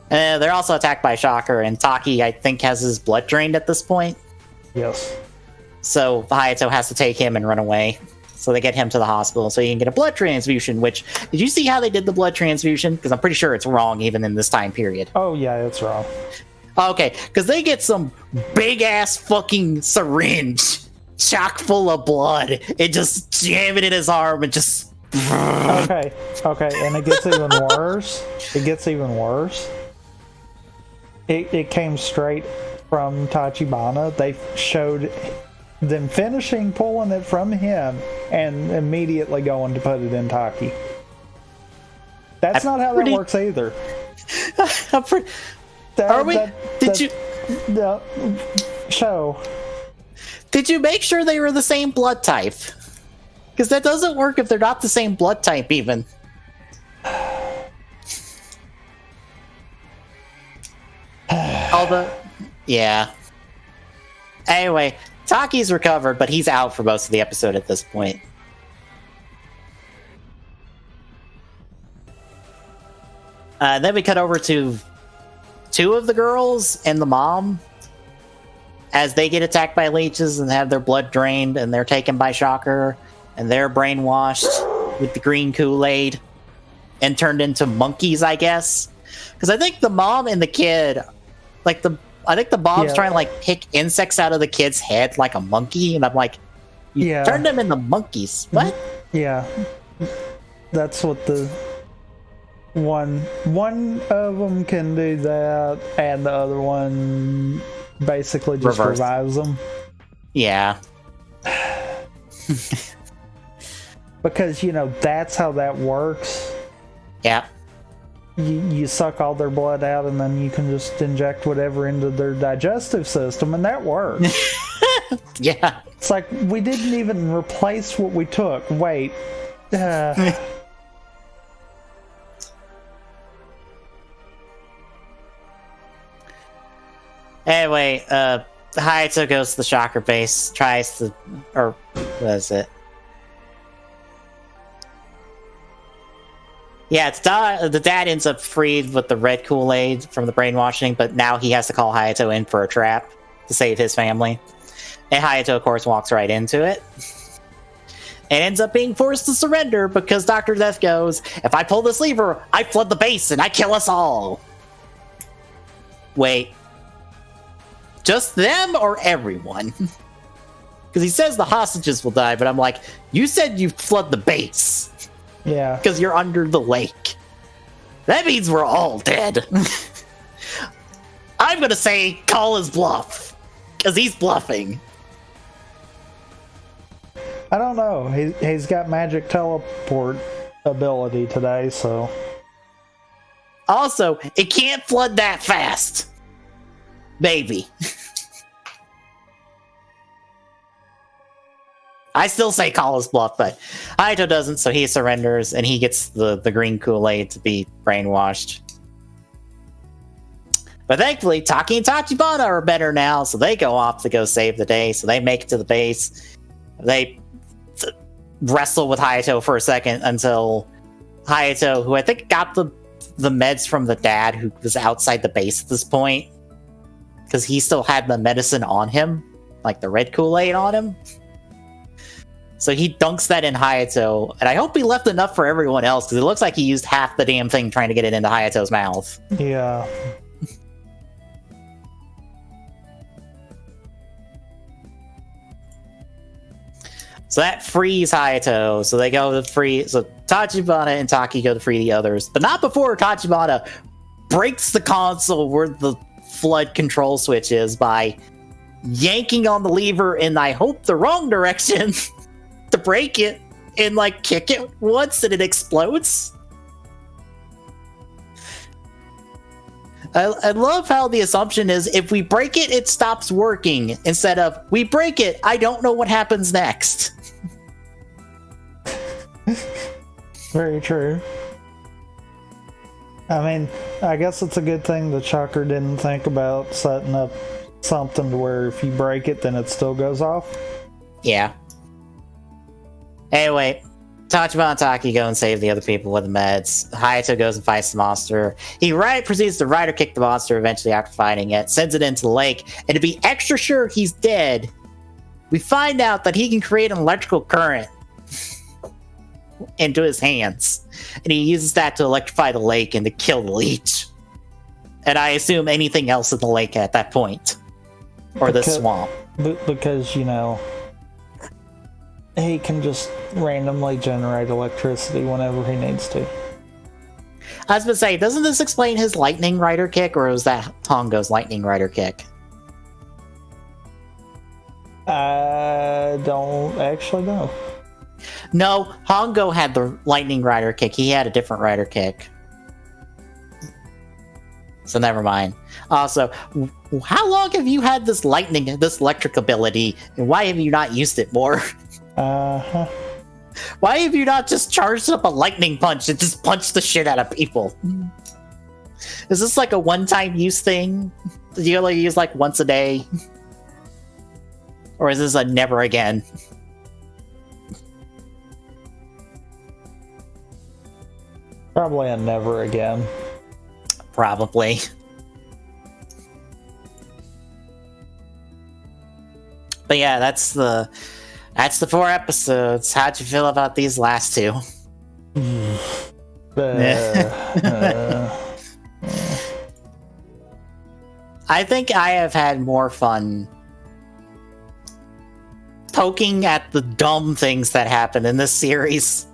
They're also attacked by Shocker, and Taki, I think, has his blood drained at this point. Yes. So Hayato has to take him and run away. So they get him to the hospital so he can get a blood transfusion, which, did you see how they did the blood transfusion? Because I'm pretty sure it's wrong even in this time period. Oh, yeah, it's wrong. Okay, because they get some big-ass fucking syringe chock full of blood and just jam it in his arm and just... Okay, and it gets even worse. It came straight from Tachibana. They showed them finishing pulling it from him and immediately going to put it in Taki. That's not how that works either. Did you make sure they were the same blood type? Because that doesn't work if they're not the same blood type even. Although, yeah. Anyway, Taki's recovered, but he's out for most of the episode at this point. Then we cut over to two of the girls and the mom as they get attacked by leeches and have their blood drained, and they're taken by Shocker, and they're brainwashed with the green Kool-Aid and turned into monkeys, I guess. Because I think the mom and the kid, I think the mom's trying to like pick insects out of the kid's head like a monkey, and I'm like, you turned them into monkeys. What? Yeah, that's what the one of them can do that, and the other one basically just revives them. Yeah. Because that's how that works. Yeah. You suck all their blood out, and then you can just inject whatever into their digestive system, and that works. Yeah. It's like, we didn't even replace what we took. Wait. Anyway, Hayato goes to the Shocker base, what is it? Yeah, the dad ends up freed with the red Kool-Aid from the brainwashing, but now he has to call Hayato in for a trap to save his family. And Hayato, of course, walks right into it. And ends up being forced to surrender because Dr. Death goes, if I pull this lever, I flood the base and I kill us all. Wait. Just them or everyone? Because he says the hostages will die, but I'm like, you said you flood the base. Yeah. Because you're under the lake. That means we're all dead. I'm going to say call his bluff. Because he's bluffing. I don't know. He's got magic teleport ability today, so... Also, it can't flood that fast. Maybe. I still say call his bluff, but Hayato doesn't, so he surrenders, and he gets the green Kool-Aid to be brainwashed. But thankfully, Taki and Tachibana are better now, so they go off to go save the day, so they make it to the base. They wrestle with Hayato for a second until Hayato, who I think got the meds from the dad who was outside the base at this point, because he still had the medicine on him, like the red Kool-Aid on him. So he dunks that in Hayato, and I hope he left enough for everyone else, because it looks like he used half the damn thing trying to get it into Hayato's mouth. Yeah. So that frees Hayato, so they go to free... So Tachibana and Taki go to free the others, but not before Tachibana breaks the console where the flood control switch is by yanking on the lever in, I hope, the wrong direction to break it and like kick it once and it explodes. I love how the assumption is if we break it, it stops working, instead of we break it, I don't know what happens next. Very true. I mean, I guess it's a good thing the Shocker didn't think about setting up something to where if you break it, then it still goes off. Yeah. Anyway, Tachibana and Taki go and save the other people with the meds. Hayato goes and fights the monster. He proceeds to rider kick the monster eventually after fighting it, sends it into the lake, and to be extra sure he's dead, we find out that he can create an electrical current into his hands. And he uses that to electrify the lake and to kill the leech. And I assume anything else in the lake at that point. Or the swamp. Because, you know, he can just randomly generate electricity whenever he needs to. I was going to say, doesn't this explain his lightning rider kick, or was that Hongo's lightning rider kick? I don't actually know. No, Hongo had the lightning rider kick. He had a different rider kick. So never mind. Also, how long have you had this electric ability, and why have you not used it more? Uh-huh. Why have you not just charged up a lightning punch and just punched the shit out of people? Is this like a one-time use thing? Do you only use like once a day? Or is this a never again? Probably a never again. Probably. But yeah, that's the 4 episodes. How'd you feel about these last 2? I think I have had more fun poking at the dumb things that happen in this series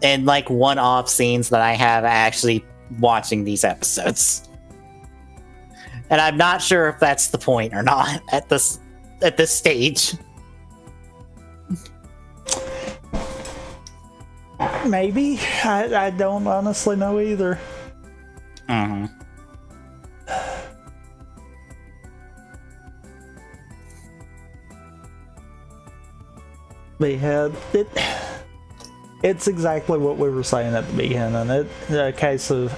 and like one-off scenes that I have actually watching these episodes. And I'm not sure if that's the point or not at this stage. Maybe. I don't honestly know either. Mm-hmm. But yeah, it's exactly what we were saying at the beginning. It's a case of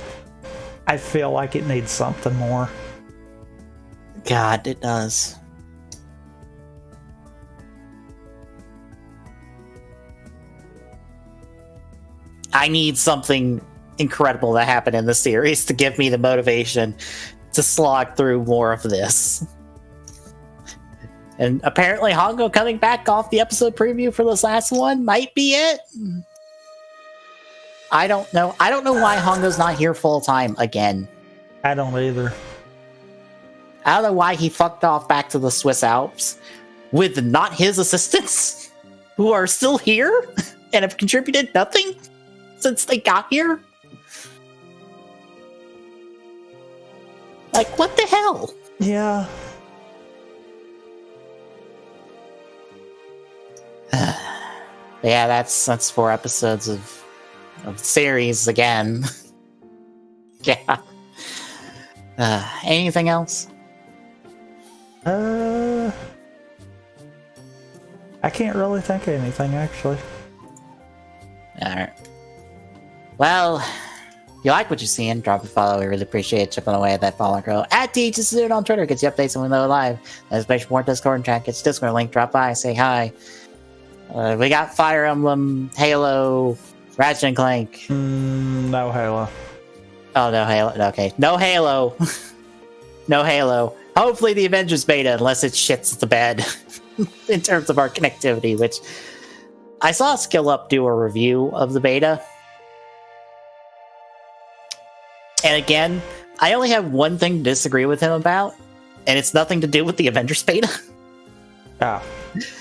I feel like it needs something more. God, it does. I need something incredible to happen in the series to give me the motivation to slog through more of this. And apparently Hongo coming back off the episode preview for this last one might be it. I don't know. I don't know why Hongo's not here full time again. I don't either. I don't know why he fucked off back to the Swiss Alps with not his assistants, who are still here and have contributed nothing since they got here. Like, what the hell? Yeah. Yeah, that's 4 episodes of the series again. Yeah. Anything else? I can't really think of anything, actually. Alright. Well, if you like what you're seeing, drop a follow. We really appreciate chipping away at that follow girl. @TeachSaloon on Twitter gets you updates when we load live. There's a more Discord and chat. Gets Discord link. Drop by, say hi. We got Fire Emblem, Halo, Ratchet and Clank. No Halo. Oh, no Halo. Okay. No Halo. No Halo. Hopefully the Avengers beta, unless it shits the bed in terms of our connectivity, which I saw Skill Up do a review of the beta. And again, I only have one thing to disagree with him about, and it's nothing to do with the Avengers beta. Ah.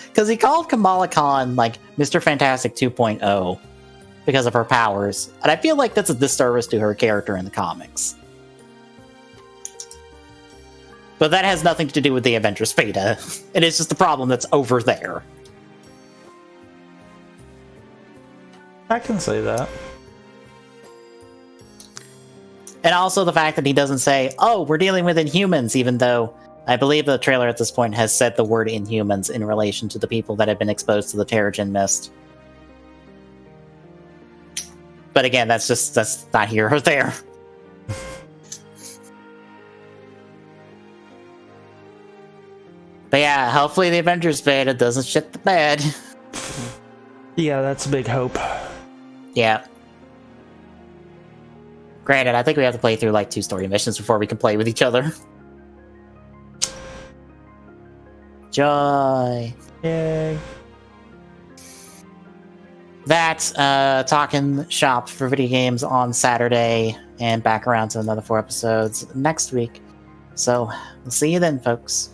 Because he called Kamala Khan, like, Mr. Fantastic 2.0 because of her powers. And I feel like that's a disservice to her character in the comics. But that has nothing to do with the Avengers beta. It is just a problem that's over there. I can see that. And also the fact that he doesn't say, oh, we're dealing with Inhumans, even though I believe the trailer at this point has said the word Inhumans in relation to the people that have been exposed to the Terrigen Mist. But again, that's not here or there. But yeah, hopefully the Avengers beta doesn't shit the bed. Yeah, that's a big hope. Yeah. Granted, I think we have to play through like 2 story missions before we can play with each other. Joy. Yay. That's Talking Shop for video games on Saturday, and back around to another 4 episodes next week. So we'll see you then, folks.